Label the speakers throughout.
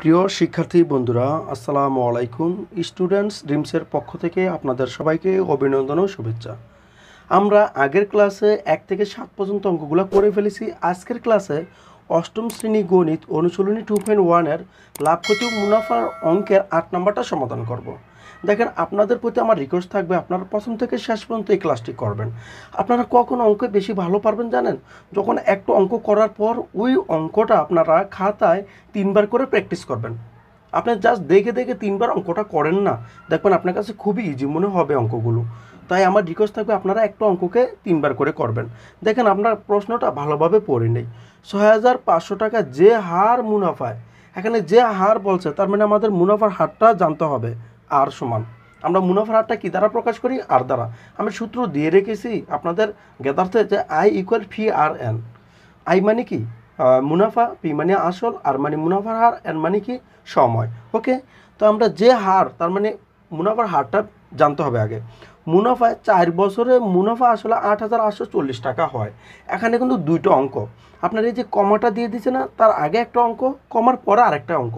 Speaker 1: প্রিয় শিক্ষার্থী বন্ধুরা, আসসালামু আলাইকুম। স্টুডেন্টস ড্রিমসের পক্ষ থেকে আপনাদের সবাইকে অভিনন্দন ও শুভেচ্ছা। আমরা আগের ক্লাসে 1 থেকে 7 পর্যন্ত অঙ্কগুলো করে ফেলেছি। আজকের ক্লাসে অষ্টম শ্রেণী গণিত অনুশীলনী 2.1-এর লাভ ক্ষতি ও মুনাফার অঙ্কের 8 নম্বরটা সমাধান করব। দেখেন, আপনাদের প্রতি আমার রিকোয়েস্ট থাকবে আপনারা প্রথম থেকে শেষ পর্যন্ত এই ক্লাসটি করবেন। আপনারা কখন অঙ্কে বেশি ভালো পারবেন জানেন? যখন একটা অঙ্ক করার পর ওই অঙ্কটা আপনারা খাতায় 3বার করে প্র্যাকটিস করবেন। আপনি জাস্ট দেখে দেখে 3বার অঙ্কটা করেন না, দেখবেন আপনার কাছে খুবই ইজি মনে হবে অঙ্কগুলো। তাই আমার রিকোয়েস্ট থাকবে আপনারা একটা অঙ্ককে 3বার করে করবেন। দেখেন, আপনার প্রশ্নটা ভালোভাবে পড়ে নেই। 6500 টাকা যে হার মুনাফায়, এখানে যে হার বলছে তার মানে আমাদের মুনাফার হারটা জানতে হবে। আর সমান, আমরা মুনাফার হারটা কী দ্বারা প্রকাশ করি? আর দ্বারা। আমি সূত্র দিয়ে রেখেছি আপনাদের জ্ঞাতার্থে যে I equal P R N. আই মানে কি মুনাফা, পি মানে আসল, আর মানে মুনাফার হার, এন মানে কি সময়। ওকে, তো আমরা যে হার তার মানে মুনাফার হারটা জানতে হবে আগে। মুনাফায় 4 বছরে মুনাফা আসলে 8840 টাকা হয়। এখানে কিন্তু দুইটা অঙ্ক, আপনার এই যে কমাটা দিয়ে দিচ্ছে না, তার আগে একটা অঙ্ক, কমার পরে আরেকটা অঙ্ক।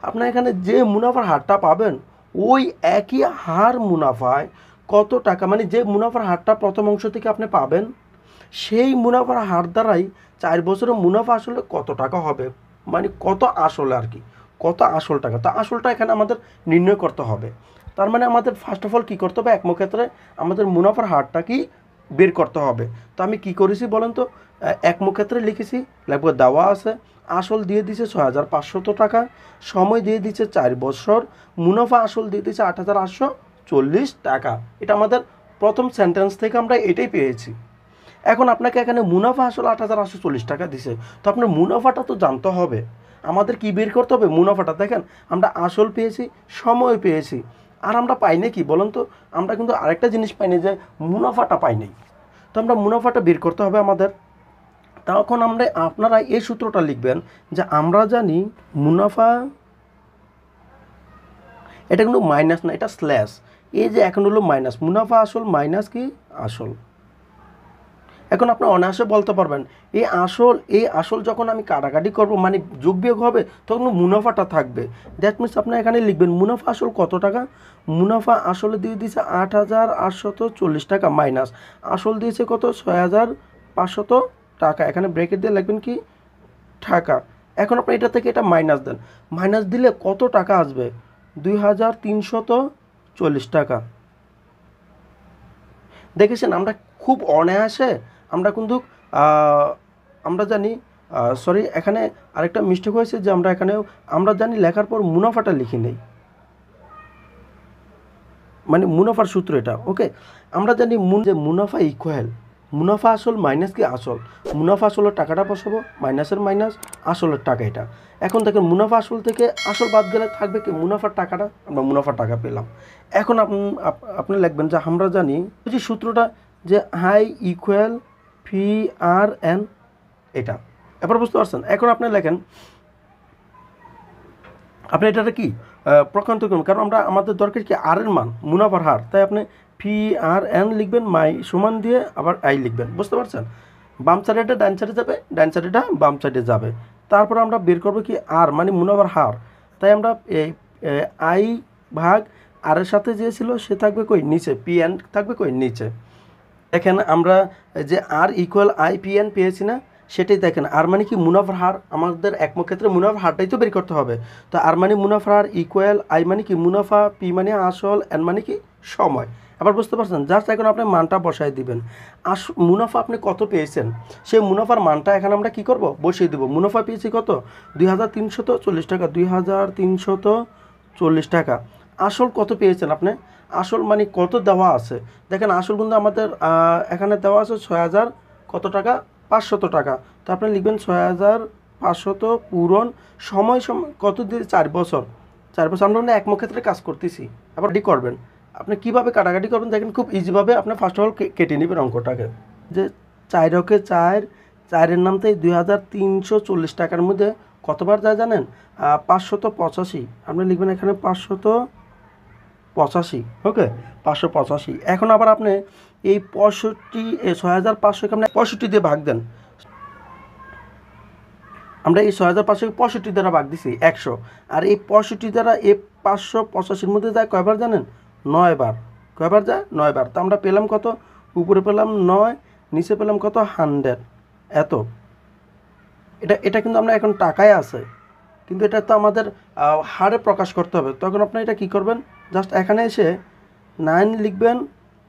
Speaker 1: আপনার এখানে যে মুনাফার হারটা পাবেন ওই একই হার মুনাফায় কত টাকা, মানে যে মুনাফার হারটা প্রথম অংশ থেকে আপনি পাবেন সেই মুনাফার হার দ্বারাই 4 বছরের মুনাফা আসলে কত টাকা হবে, মানে কত আসলে আর কি, কত আসল টাকা। তা আসলটা এখানে আমাদের নির্ণয় করতে হবে। তার মানে আমাদের ফার্স্ট অফ অল কী করতে হবে? একম ক্ষেত্রে আমাদের মুনাফার হারটা কি বের করতে হবে। তো আমি কি করেছি বলেন তো? একম ক্ষেত্রে লিখেছি, লাগবে দেওয়া আছে আসল দিয়ে দিচ্ছে 6500 টাকা, সময় দিয়ে দিচ্ছে 4 বছর, মুনাফা আসল দিয়ে দিচ্ছে 8840 টাকা। এটা আমাদের প্রথম সেন্টেন্স থেকে আমরা এটাই পেয়েছি। এখন আপনাকে এখানে মুনাফা আসলে 8840 টাকা দিছে, তো আপনার মুনাফাটা তো জানতে হবে। আমাদের কি বের করতে হবে? মুনাফাটা। দেখেন, আমরা আসল পেয়েছি, সময় পেয়েছি, আর আমরা পাই না কি বলুন তো? আমরা কিন্তু আরেকটা জিনিস পাই না, যে মুনাফাটা পাই নাই। তো আমরা মুনাফাটা বের করতে হবে আমাদের। তখন আপনারা এই সূত্রটা লিখবেন যে আমরা জানি মুনাফা, এটা কিন্তু মাইনাস না, এটা স্ল্যাশ। এই যে এখন হলো মাইনাস, মুনাফা আসল মাইনাস কি আসল। এখন আপনি অনায়াসে বলতে পারবেন এই আসল যখন আমি কাটাকাটি করব, মানে যোগ বিয়োগ হবে, তখন মুনাফাটা থাকবে। দ্যাট মিনস আপনি এখানে লিখবেন মুনাফা আসল কত টাকা। মুনাফা আসলে দিয়ে দিয়েছে 8840 টাকা, মাইনাস আসল দিয়েছে কত? 6500 টাকা। এখানে ব্রেকেট দিয়ে লিখবেন কি টাকা। এখন আপনি এটা থেকে এটা মাইনাস দেন, মাইনাস দিলে কত টাকা আসবে? 2340 টাকা। দেখেছেন, আমরা খুব অনায়াসে আমরা কিন্তু আমরা জানি, সরি এখানে আরেকটা মিস্টেক হয়েছে, যে আমরা জানি লেখার পর মুনাফাটা লিখি নেই, মানে মুনাফার সূত্র এটা। ওকে, আমরা জানি যে মুনাফা ইকুয়াল মুনাফা আসল মাইনাস কি আসল। মুনাফা আসলের টাকাটা বসাবো, মাইনাসের মাইনাস আসলের টাকা এটা। এখন দেখেন, মুনাফা আসল থেকে আসল বাদ গেলে থাকবে কি মুনাফার টাকাটা, আমরা মুনাফার টাকা পেলাম। এখন আপনি লিখবেন যে আমরা জানি ওই যে সূত্রটা, যে high equal P R N, এটা। এবার বুঝতে পারছেন? এখন আপনি লেখেন, আপনি এটাটা কি প্রকান্ত করুন, কারণ আমাদের দরকার কি আর এর মান, মুনাফার হার। তাই আপনি পি আর এন লিখবেন, মাই সমান দিয়ে আবার আই লিখবেন। বুঝতে পারছেন? বাম সাইডেটা ডান সাইডে যাবে, ডান সাইডেটা বাম সাইডে যাবে। তারপর আমরা বের করবো কি আর, মানে মুনাফার হার। তাই আমরা এই আই ভাগ আর এর সাথে যে ছিল সে থাকবে কই নিচে, পি এন থাকবে কই নিচে। দেখেন, আমরা যে আর ইকুয়াল আই পি এন পেয়েছি না, সেটাই দেখেন। আর মানে কি মুনাফার হার, আমাদের একম ক্ষেত্রে মুনাফার হারটাই তো বের করতে হবে। তো আর মানে মুনাফার হার ইকুয়াল আই মানে কি মুনাফা, পি মানে আসল, এন মানে কি সময়। আবার বুঝতে পারছেন? জাস্ট এখন আপনি মানটা বসাই দিবেন। মুনাফা আপনি কত পেয়েছেন, সেই মুনাফার মানটা এখানে আমরা কি করব? বসিয়ে দেবো। মুনাফা পেয়েছি কত? 2340 টাকা, 2340 টাকা। আসল কত পেয়েছেন আপনি? আসল মানে কত দেওয়া আছে? দেখেন, আসল কিন্তু আমাদের এখানে দেওয়া আছে 6000 কত টাকা? 500 টাকা। তো আপনি লিখবেন 6500 পূরণ সময় কত দিয়ে? 4 বছর। 4 বছর আমরা একম ক্ষেত্রে কাজ করতেছি। আবার ডি করবেন। আপনি কীভাবে কাটাকাটি করবেন দেখেন, খুব ইজিভাবে আপনি ফার্স্ট অফ অল কেটে নেবেন অঙ্কটাকে। যে 4 অকে 4, 4-এর নামতেই 2340 টাকার মধ্যে কতবার যায় জানেন? 585। আপনি লিখবেন এখানে 585। ওকে, 585। এখন আবার আপনি এই 65 6500 কে আপনি 65 দিয়ে ভাগ দেন। আমরা এই 6565 দ্বারা ভাগ দিছি 100, আর এই 65 দ্বারা এই 585-র মধ্যে যায় কয়বার জানেন? 9 বার। কয়বার যায়? 9 বার। তো আমরা পেলাম কত? উপরে পেলাম 9, নিচে পেলাম কত? 100। এত। এটা কিন্তু আমরা এখন টাকায় আছে, কিন্তু এটা তো আমাদের হারে প্রকাশ করতে হবে। তখন আপনি এটা কী করবেন? জাস্ট এখানে এসে 9 লিখবেন,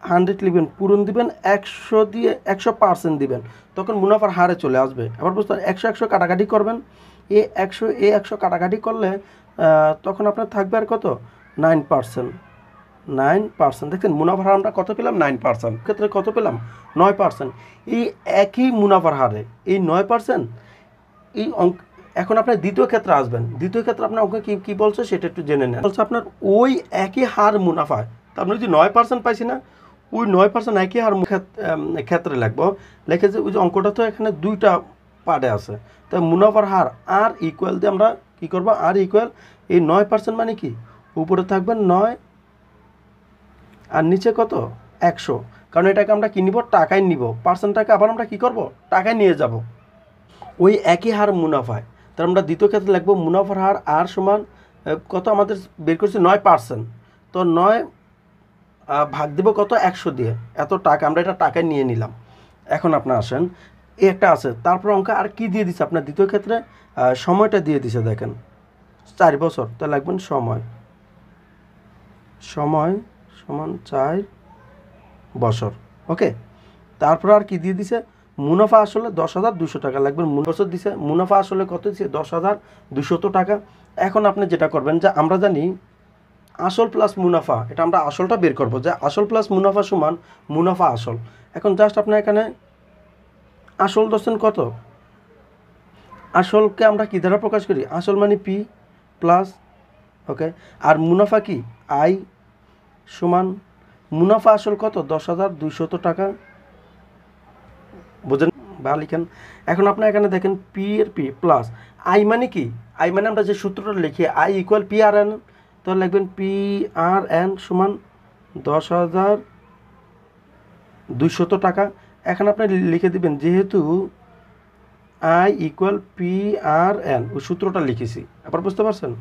Speaker 1: 100 লিখবেন, পূরণ দিবেন 100 দিয়ে, 100% দিবেন, তখন মুনাফার হারে চলে আসবে। এবার বুঝতে 100 কাটাকাটি করবেন, এই 100 কাটাকাটি করলে তখন আপনার থাকবে আর কত? 9%। 9%। দেখছেন মুনাফার হার আমরা কত পেলাম? 9%। ক্ষেত্রে কত পেলাম? 9%। এই একই মুনাফার হারে এই 9%, এই অঙ্ক। এখন আপনার দ্বিতীয় ক্ষেত্রে আসবেন। দ্বিতীয় ক্ষেত্রে আপনার অঙ্ক কী বলছে সেটা একটু জেনে নেন। বলছে আপনার ওই একই হার মুনাফায়, তা আপনি যদি 9% পাইছি না, ওই 9% একই হার ক্ষেত্রে লিখবো। লিখে যে ওই যে অঙ্কটা তো এখানে দুইটা পার্টে আছে, তাই মুনাফার হার আর ইকুয়াল দিয়ে আমরা কী করবো? আর ইকুয়াল এই 9% মানে কি? উপরে থাকবে 9 আর নিচে কত? 100। কারণ এটাকে আমরা কী নিব? টাকায় নিব। পার্সেন্টটাকে আবার আমরা কী করব? টাকায় নিয়ে যাব ওই একই হার মুনাফায়। তার আমরা দ্বিতীয় ক্ষেত্রে লিখবো মুনাফার হার আর সমান কত? আমাদের বের করছি 9%। তো 9 ভাগ দেব কত? 100 দিয়ে। এত টাকা, আমরা এটা টাকায় নিয়ে নিলাম। এখন আপনার আসেন, এই একটা আছে, তারপর অঙ্ক আর কি দিয়ে দিছে আপনার দ্বিতীয় ক্ষেত্রে? সময়টা দিয়ে দিছে। দেখেন 4 বছর, তা লিখবেন সময় সমান 4 বছর। ওকে। তারপর আর কি দিয়ে দিছে? মুনাফা আসলে 10,200 টাকা লাগবে। বছর দিছে, মুনাফা আসলে কত দিছে? 10,200 টাকা। এখন আপনি যেটা করবেন, যে আমরা জানি আসল প্লাস মুনাফা, এটা আমরা আসলটা বের করব, যে আসল প্লাস মুনাফা সমান মুনাফা আসল। এখন জাস্ট আপনি এখানে আসল ধরছেন কত? আসলকে আমরা কী দ্বারা প্রকাশ করি? আসল মানে পি প্লাস, ওকে, আর মুনাফা কি? আই সমান মুনাফা আসল কত? 10,200 টাকা। বুঝেন বা লিখেন। এখন আপনি এখানে দেখেন পি এর পি প্লাস আই মানে কি? আই মানে আমরা যে সূত্রটা লিখি I equal P R N, তো লিখবেন পি আর এন সমান 10,200 টাকা। এখন আপনি লিখে দিবেন, যেহেতু I equal P R N, ওই সূত্রটা লিখেছি। এবার বুঝতে পারছেন?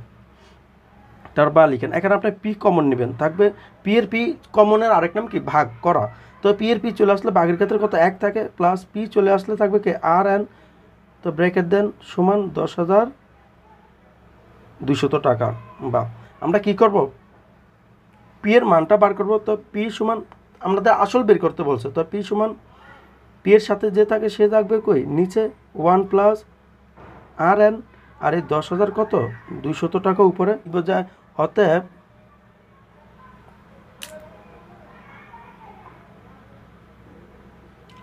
Speaker 1: তার বা লিখেন। এখানে আপনি পি কমন নেবেন, থাকবে পি এর পি কমনের আরেক নাম কি? ভাগ করা। তো পি এর পি চলে আসলে ভাগের ক্ষেত্রে কত? 1 থাকে, প্লাস পি চলে আসলে থাকবে কি? আর এন, তো ব্র্যাকেট দেন সমান 10,200 টাকা। বা আমরা কি করব? পি এর মানটা বার করব। তো পি সমান আমাদের আসল বের করতে বলছে, তো পি সমান পি এর সাথে যে থাকে সে থাকবে কই? নিচে 1 প্লাস আর এন, আর এই 10,000 কত? 200 টাকা উপরে বোঝায়। অতএব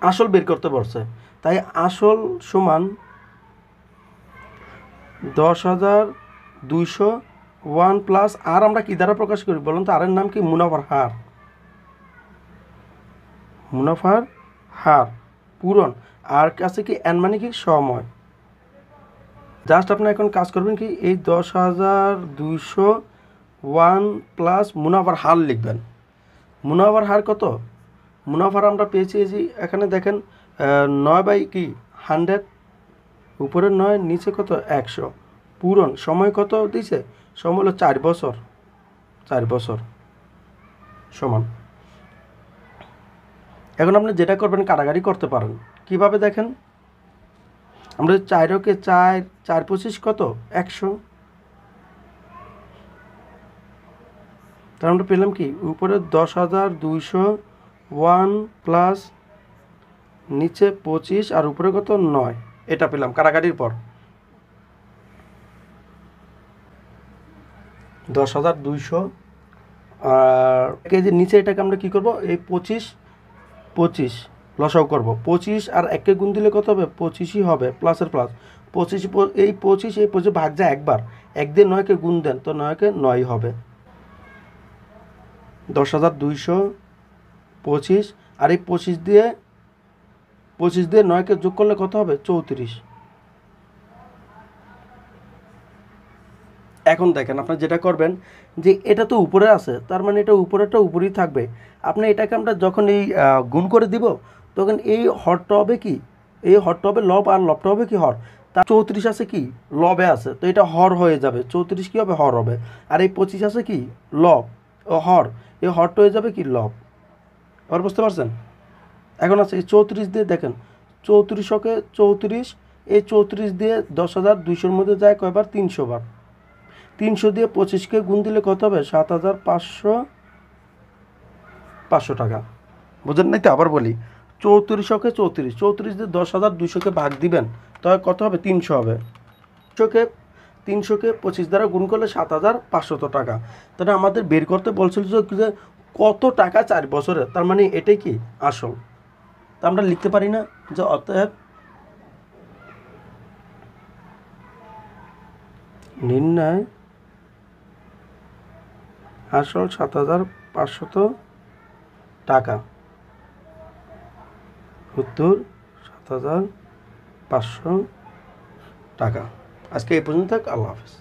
Speaker 1: আসল বের করতে বলছে, তাই আসল সমান 10,200 1 প্লাস আর আমরা কি দ্বারা প্রকাশ করি বলুন তো? আর এর নাম কি? মুনাফার হার। মুনাফার হার পূরণ আর কাছে কি? এন মানে কি? সময়। জাস্ট আপনি এখন কাজ করবেন কি? এই 10,200 1 প্লাস মুনাফার হার লিখবেন। মুনাফার হার কত? মুনাফার আমরা পেয়েছি এই যে এখানে দেখেন 9/100, উপরে 9, নিচে কত? 100। পূরণ সময় কত দিছে? সময় হলো 4 বছর। 4 বছর সমান। এখন আপনি যেটা করবেন কাটাকাটি করতে পারেন। কিভাবে দেখেন? আমরা 4কে 4, 4 25 কত? 100। তাহলে আমরা পেলাম কি? উপরে 10,200 1 প্লাস নিচে 25 আর উপরে কত? 9। এটা পেলাম কাটাকাটির পর 10,200। আর যে নিচে এটাকে আমরা কি করব? এই 25 লসাও করব। 25 আর 1কে গুণ দিলে কত হবে? 25ই হবে, প্লাসের প্লাস। 25 এই 25 ভাগ যায় একবার, 1 দিয়ে 9কে গুণ দেন, তো 9কে 9 হবে। 10,200 25 আর এই 25 দিয়ে 9কে যোগ করলে কত হবে? 34। এখন দেখেন আপনি যেটা করবেন, যে এটা তো উপরে আছে, তার মানে এটা উপরেরটা উপরেই থাকবে। আপনি এটাকে আমরা যখন এই গুণ করে দিব, তখন এই হরটা হবে কি? এই হরটা হবে লব, আর লবটা হবে কি? হর। তা 34 আছে কি লবে আছে, তো এটা হর হয়ে যাবে, 34 কি হবে হর হবে। আর এই 25 আছে কি লব ও হর, এই হরটা হয়ে যাবে কি লব। এবার বুঝতে পারছেন? এখন আছে এই 34 দিয়ে দেখেন, 34কে 34, এই 34 দিয়ে 10,200-র মধ্যে যায় কয়বার 300 বার। 300 দিয়ে 25কে গুণ দিলে কত হবে 7,500 টাকা। বুঝেন নাই তো? আবার বলি, 34কে 34 দিয়ে 10,200কে ভাগ দিবেন, তবে কত হবে 300 হবে। 300কে 25 দ্বারা গুণ করলে 7,500 টাকা। তাহলে আমাদের বের করতে বলছিল যে কত টাকা 4 বছরে, তার মানে এটাই কি আসল। তা আমরা লিখতে পারি না যে অতএব নির্ণয় আসল 7,500 টাকা, উত্তর 7,500 টাকা। আজকে এই পর্যন্ত থাক, আল্লাহ হাফেজ।